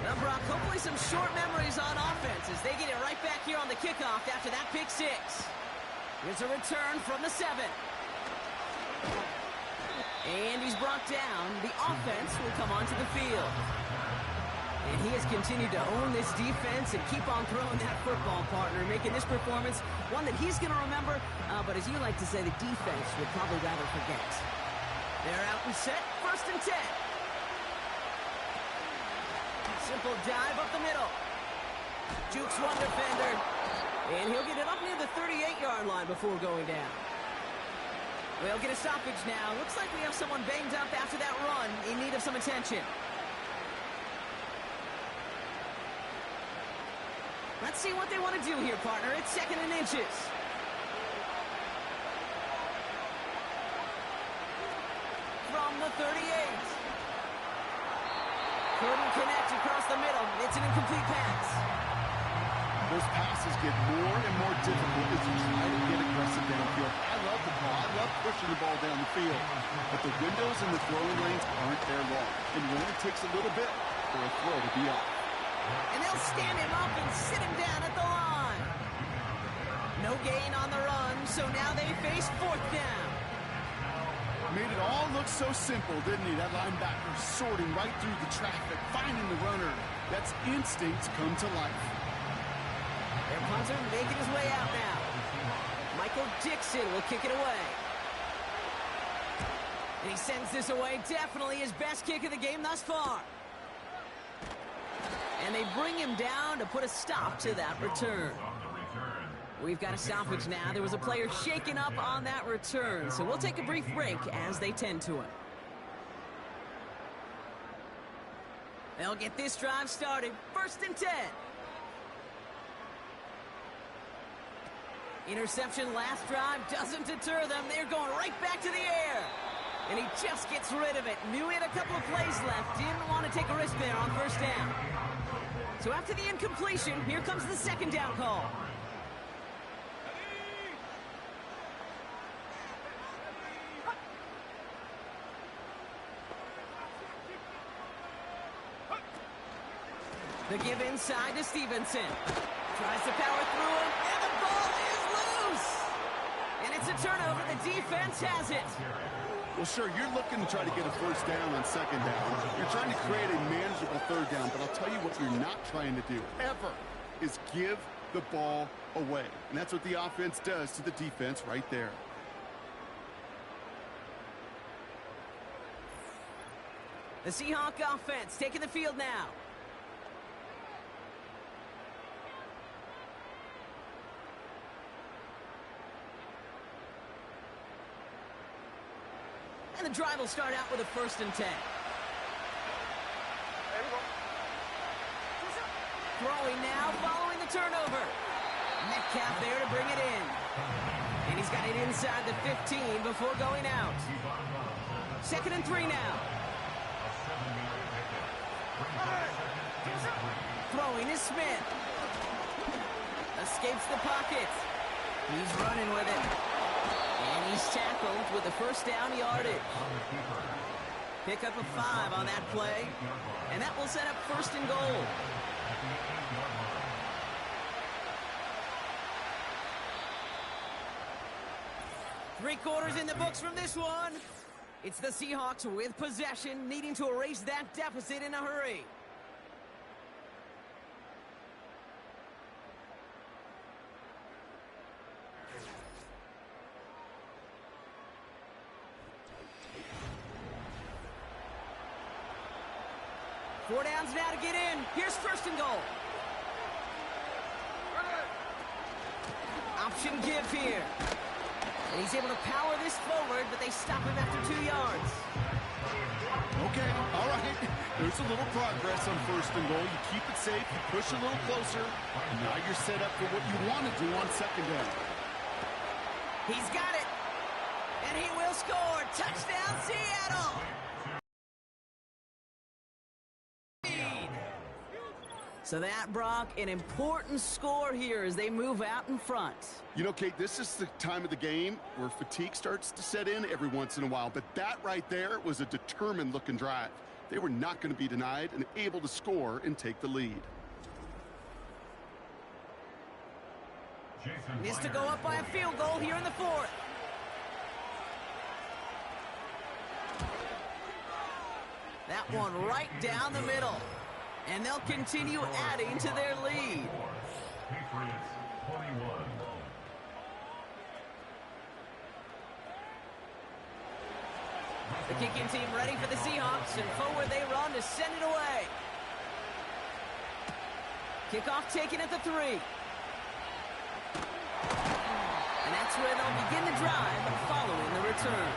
Now, Brock, hopefully some short memories on offense as they get it right back here on the kickoff after that pick six. Here's a return from the 7. And he's brought down. The offense will come onto the field. And he has continued to own this defense and keep on throwing that football, partner, making this performance one that he's going to remember, but as you like to say, the defense would probably rather forget. They're out and set, 1st and 10. Simple dive up the middle. Jukes one defender, and he'll get it up near the 38-yard line before going down. We'll get a stoppage now. Looks like we have someone banged up after that run in need of some attention. Let's see what they want to do here, partner. It's 2nd and inches. From the 38. Couldn't connect across the middle. It's an incomplete pass. Those passes get more and more difficult as you try to get aggressive downfield. I love the ball. I love pushing the ball down the field. But the windows and the throwing lanes aren't there long. And it only takes a little bit for a throw to be off. And they'll stand him up and sit him down at the line. No gain on the run, so now they face 4th down. Made it all look so simple, didn't he? That linebacker sorting right through the traffic, finding the runner. That's instinct come to life. Their punter making his way out now. Michael Dixon will kick it away. And he sends this away. Definitely his best kick of the game thus far. And they bring him down to put a stop to that return. We've got a stoppage now. There was a player shaken up on that return. So we'll take a brief break as they tend to him. They'll get this drive started. 1st and 10. Interception last drive doesn't deter them. They're going right back to the air. And he just gets rid of it. Knew he had a couple of plays left. Didn't want to take a risk there on 1st down. So after the incompletion, here comes the 2nd down call. The give inside to Stevenson. Tries to power through it, and the ball is loose. And it's a turnover. The defense has it. Well, sure, you're looking to try to get a 1st down on 2nd down. You're trying to create a manageable 3rd down, but I'll tell you what you're not trying to do, ever, is give the ball away. And that's what the offense does to the defense right there. The Seahawk offense taking the field now. And the drive will start out with a 1st and 10. Throwing now, following the turnover. Metcalf there to bring it in. And he's got it inside the 15 before going out. 2nd and 3 now. Throwing is Smith. Escapes the pocket. He's running with it. And he's tackled with the first down yardage. Pick up a 5 on that play. And that will set up 1st and goal. Three quarters in the books from this one. It's the Seahawks with possession, needing to erase that deficit in a hurry. Four downs now to get in. Here's 1st and goal. Option give here. And he's able to power this forward, but they stop him after 2 yards. Okay, all right. There's a little progress on 1st and goal. You keep it safe, you push a little closer, and now you're set up for what you want to do on 2nd down. He's got it. And he will score. Touchdown, Seattle. So that, Brock, an important score here as they move out in front. You know, Kate, this is the time of the game where fatigue starts to set in every once in a while. But that right there was a determined-looking drive. They were not going to be denied and able to score and take the lead. Needs to go up by a field goal here in the 4th. That one right down the middle. And they'll continue adding to their lead. Patriots 21. The kicking team ready for the Seahawks, and forward they run to send it away. Kickoff taken at the 3. And that's where they'll begin the drive following the return.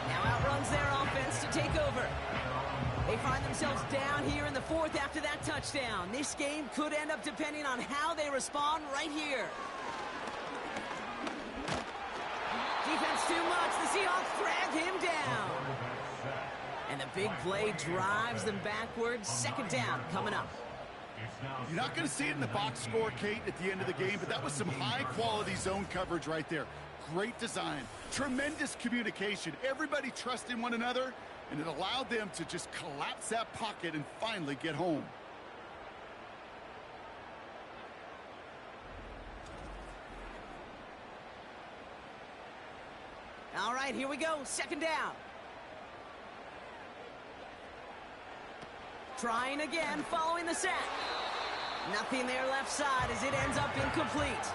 Now outruns their offense to take over. They find themselves down here in the 4th after that touchdown. This game could end up depending on how they respond right here. Defense too much. The Seahawks drag him down. And the big play drives them backwards. 2nd down coming up. You're not going to see it in the box score, Kate, at the end of the game, but that was some high-quality zone coverage right there. Great design. Tremendous communication. Everybody trusting one another. And it allowed them to just collapse that pocket and finally get home. All right, here we go. 2nd down. Trying again, following the sack. Nothing there left side as it ends up incomplete.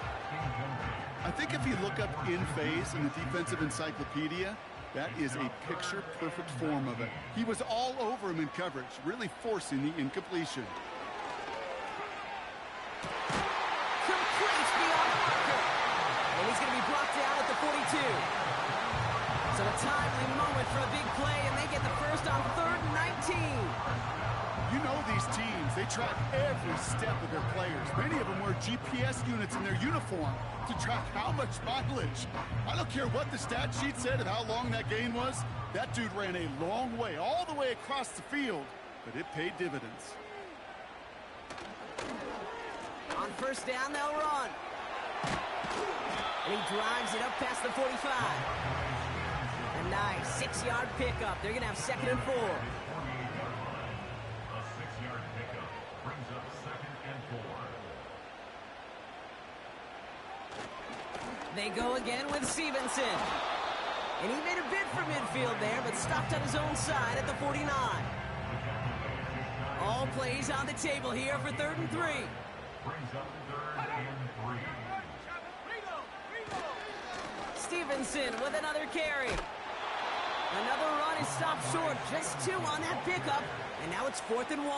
I think if you look up in phase in the defensive encyclopedia, that is a picture-perfect form of it. He was all over him in coverage, really forcing the incompletion. Complete beyond marker. And he's going to be brought down at the 42. So a timely moment for a big play, and they get the first on 3rd and 19. You know these teams, they track every step of their players. Many of them wear GPS units in their uniform to track how much mileage. I don't care what the stat sheet said of how long that gain was. That dude ran a long way, all the way across the field, but it paid dividends. On 1st down, they'll run. And he drives it up past the 45. A nice 6-yard pickup. They're going to have 2nd and 4. They go again with Stevenson. And he made a bid for midfield there, but stopped on his own side at the 49. All plays on the table here for 3rd and 3. Brings up 3rd and 3. Stevenson with another carry. Another run is stopped short. Just 2 on that pickup. And now it's 4th and 1. A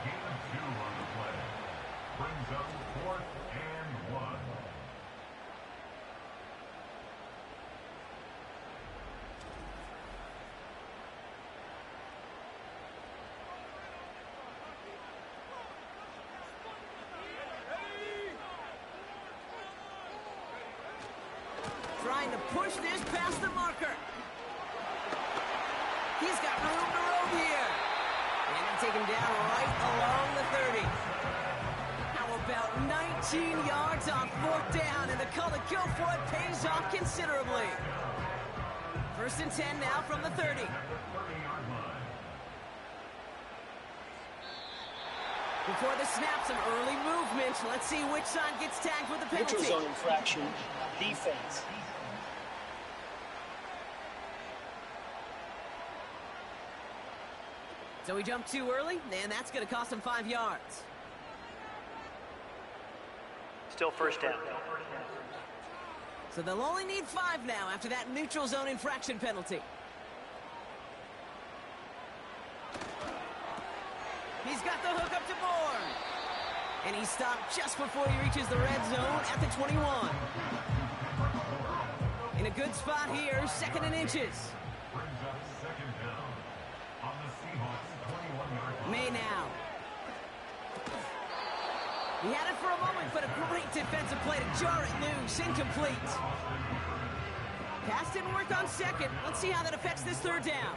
gain of 2 on the play. Brings up 4th and 1. Trying to push this past the marker. He's got room to roam here. And they take him down right along the 30. How about 19 yards on 4th down, and the color go for it. Pays off considerably. 1st and 10 now from the 30. Before the snap, some early movement. Let's see which side gets tagged with the penalty. Neutral zone infraction, defense. So he jumped too early, and that's going to cost him 5 yards. Still first down. So they'll only need 5 now after that neutral zone infraction penalty. He's got the hook up to Bourne. And he stopped just before he reaches the red zone at the 21. In a good spot here, 2nd and inches. Brings up 2nd down on the Seahawks 21-yard line. May now. He had it for a moment, but a great defensive play to jar it loose. Incomplete. Pass didn't work on 2nd. Let's see how that affects this 3rd down.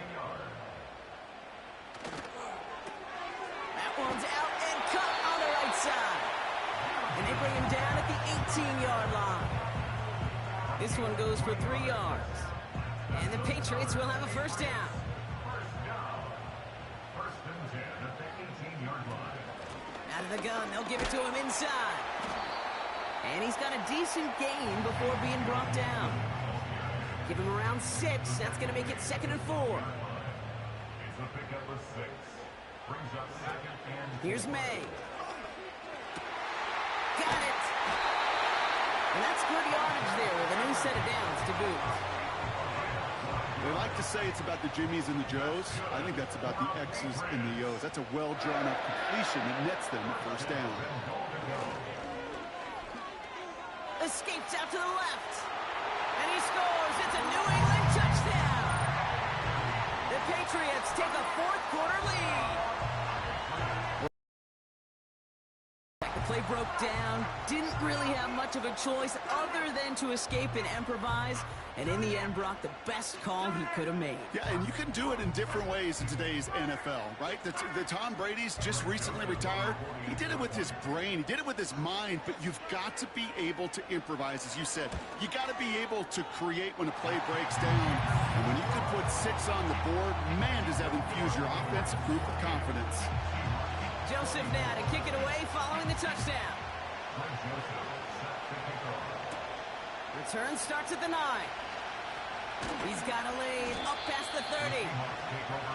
That one's out and cut on the right side. And they bring him down at the 18-yard line. This one goes for 3 yards. And the Patriots will have a 1st down. 1st and 10 at the 18-yard line. Out of the gun, they'll give it to him inside. And he's got a decent gain before being brought down. Give him around 6. That's going to make it 2nd and 4. It's a pickup of 6. Brings up 2nd and 10. Here's May. Got it. And that's good yardage there with a new set of downs to boot. They like to say it's about the Jimmies and the Joes. I think that's about the X's and the O's. That's a well-drawn-up completion that nets them a 1st down. Escapes out to the left. And he scores. It's a New England touchdown. The Patriots take a 4th quarter lead. The play broke down. Didn't really have much of a choice other than to escape and improvise. And in the end, Brock, the best call he could have made. Yeah, and you can do it in different ways in today's NFL, right? The Tom Brady's just recently retired. He did it with his brain. He did it with his mind, but you've got to be able to improvise, as you said. You got to be able to create when a play breaks down. And when you can put 6 on the board, man, does that infuse your offensive group with confidence. Joseph now to kick it away following the touchdown. Return starts at the 9. He's got a lead up past the 30.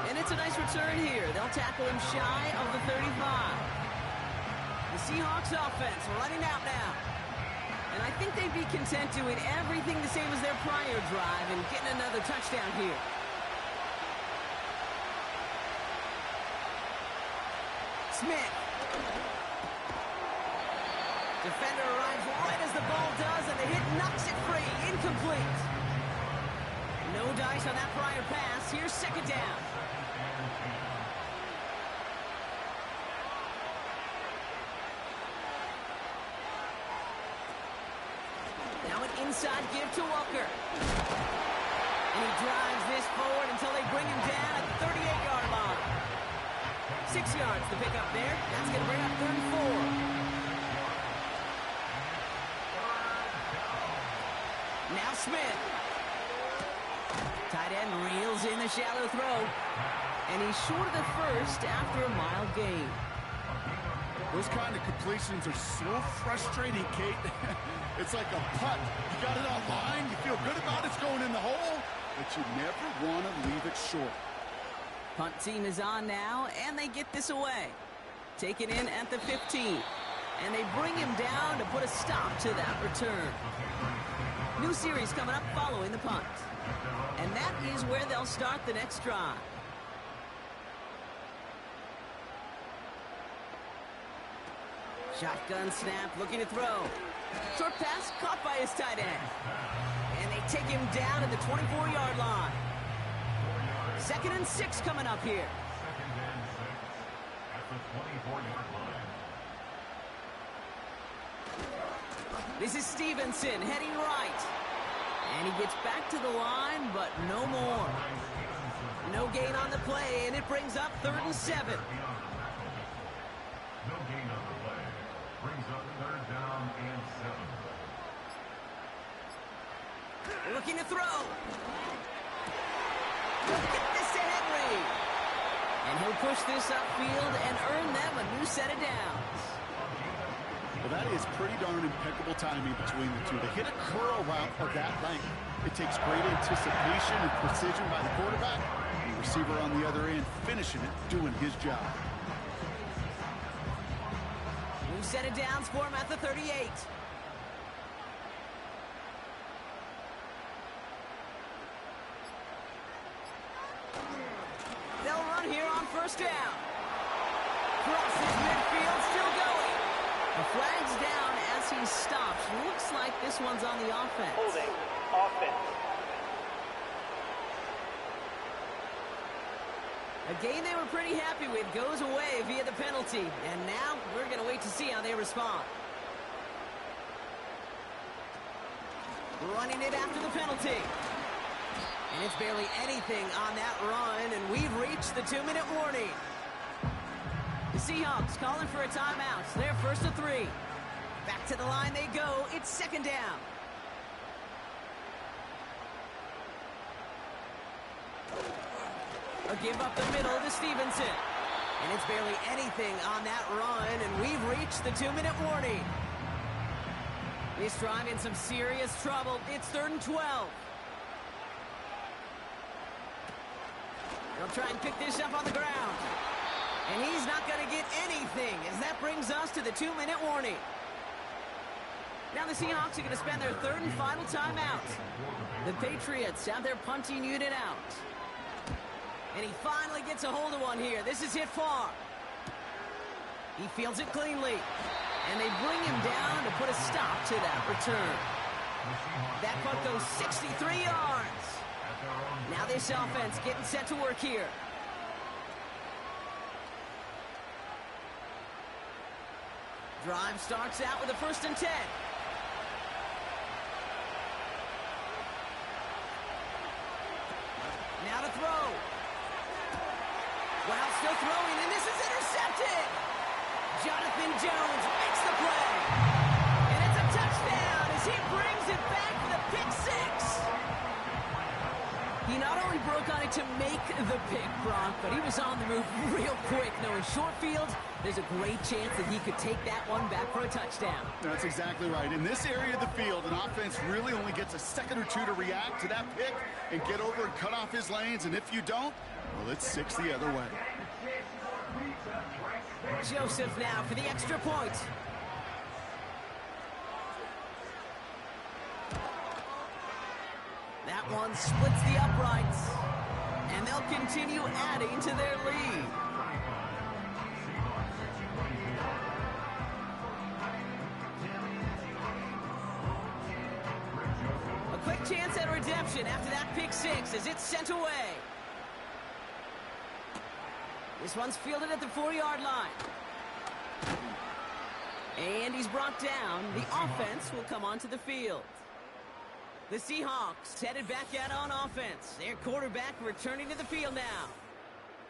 And it's a nice return here. They'll tackle him shy of the 35. The Seahawks offense running out now. And I think they'd be content doing everything the same as their prior drive and getting another touchdown here. Smith. Defender arrives right as the ball does, and the hit knocks it free. Incomplete. No dice on that prior pass. Here's 2nd down. Now an inside give to Walker. And he drives this forward until they bring him down at the 38-yard line. 6 yards to pick up there. That's going to bring up 3rd and 4. Now Smith. Tight end reels in the shallow throw. And he's short of the 1st after a mild gain. Those kind of completions are so frustrating, Kate. It's like a putt. You got it on line. You feel good about it's going in the hole, but you never want to leave it short. Punt team is on now, and they get this away. Taken in at the 15. And they bring him down to put a stop to that return. New series coming up following the punt. And that is where they'll start the next drive. Shotgun snap, looking to throw. Short pass caught by his tight end. And they take him down at the 24-yard line. 2nd and 6 coming up here. 2nd and 6 at the 24-yard line. This is Stevenson heading right. And he gets back to the line, but no more. No gain on the play, and it brings up 3rd and 7. No gain on the play. Brings up 3rd down and 7. Looking to throw. Get this to Henry. And he'll push this upfield and earn them a new set of downs. Well, that is pretty darn impeccable timing between the two. To hit a curl route of that length, it takes great anticipation and precision by the quarterback. The receiver on the other end finishing it, doing his job. New set of downs for him at the 38. They'll run here on first down. Crosses midfield, still going. The flag's down as he stops. Looks like this one's on the offense. Holding. Offense. A game they were pretty happy with goes away via the penalty. And now we're going to wait to see how they respond. Running it after the penalty. And it's barely anything on that run, and we've reached the 2-minute warning. The Seahawks calling for a timeout. They're first to 3. Back to the line they go. It's second down. A give up the middle to Stevenson. And it's barely anything on that run, and we've reached the 2-minute warning. This drive in some serious trouble. It's 3rd and 12. They'll try and pick this up on the ground. And he's not going to get anything, as that brings us to the 2-minute warning. Now the Seahawks are going to spend their 3rd and final timeout. The Patriots have their punting unit out. And he finally gets a hold of one here. This is hit far. He fields it cleanly. And they bring him down to put a stop to that return. That punt goes 63 yards. Now this offense getting set to work here. Drive starts out with a 1st and 10. Now to throw. While still throwing, and this is intercepted. Jonathan Jones makes the play. And it's a touchdown as he brings it back for the pick 6. He not only broke on it to make the pick, Brock, but he was on the move real quick. Knowing short field, there's a great chance that he could take that one back for a touchdown. That's exactly right. In this area of the field, an offense really only gets a second or two to react to that pick and get over and cut off his lanes. And if you don't, well, it's 6 the other way. Joseph now for the extra point. That one splits the uprights. And they'll continue adding to their lead. A quick chance at redemption after that pick 6 as it's sent away. This one's fielded at the 4-yard line. And he's brought down. The offense will come onto the field. The Seahawks headed back out on offense. Their quarterback returning to the field now.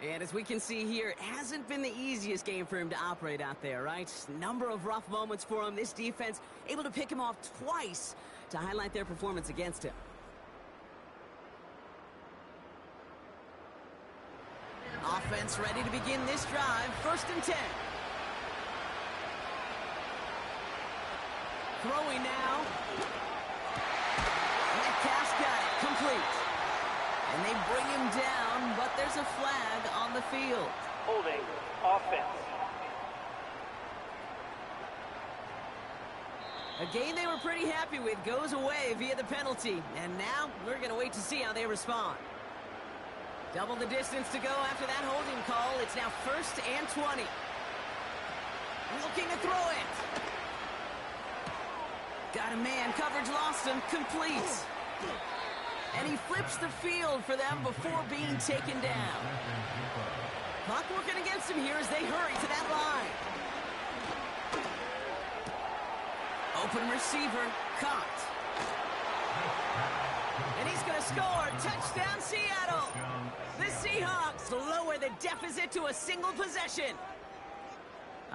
And as we can see here, it hasn't been the easiest game for him to operate out there, right? Number of rough moments for him. This defense able to pick him off twice to highlight their performance against him. Offense ready to begin this drive. 1st and 10. Throwing now. Metcalf's got it. Complete. And they bring him down, but there's a flag on the field. Holding. Offense. A game they were pretty happy with goes away via the penalty. And now we're going to wait to see how they respond. Double the distance to go after that holding call. It's now 1st and 20. Looking to throw it. Got a man. Coverage lost him. Complete. And he flips the field for them before being taken down. Clock working against him here as they hurry to that line. Open receiver. Caught. And he's going to score. Touchdown, Seattle. The Seahawks lower the deficit to a single possession.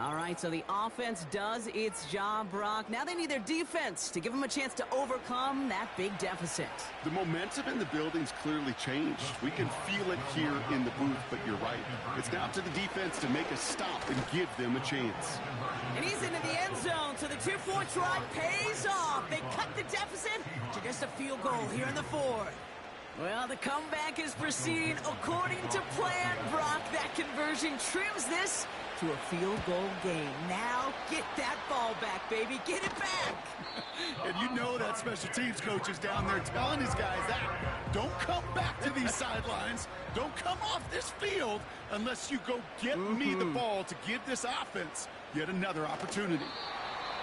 All right, so the offense does its job, Brock. Now they need their defense to give them a chance to overcome that big deficit. The momentum in the building's clearly changed. We can feel it here in the booth, but you're right. It's now to the defense to make a stop and give them a chance. And he's into the end zone, so the 2-point try pays off. They cut the deficit to just a field goal here in the fourth. Well, the comeback is proceeding according to plan, Brock. That conversion trims this to a field goal game. Now get that ball back, baby. Get it back. And you know that special teams coach is down there telling his guys that. Don't come back to these sidelines. Don't come off this field unless you go get me the ball to give this offense yet another opportunity.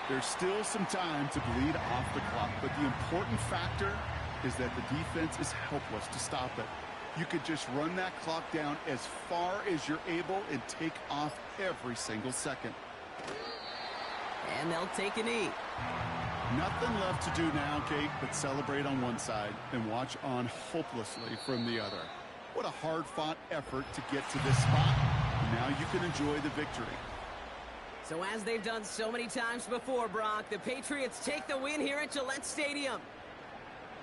There's still some time to bleed off the clock, but the important factor is that the defense is helpless to stop it. You could just run that clock down as far as you're able and take off every single second. And they'll take a knee. Nothing left to do now, Kate, but celebrate on one side and watch on hopelessly from the other. What a hard-fought effort to get to this spot. Now you can enjoy the victory. So as they've done so many times before, Brock, the Patriots take the win here at Gillette Stadium.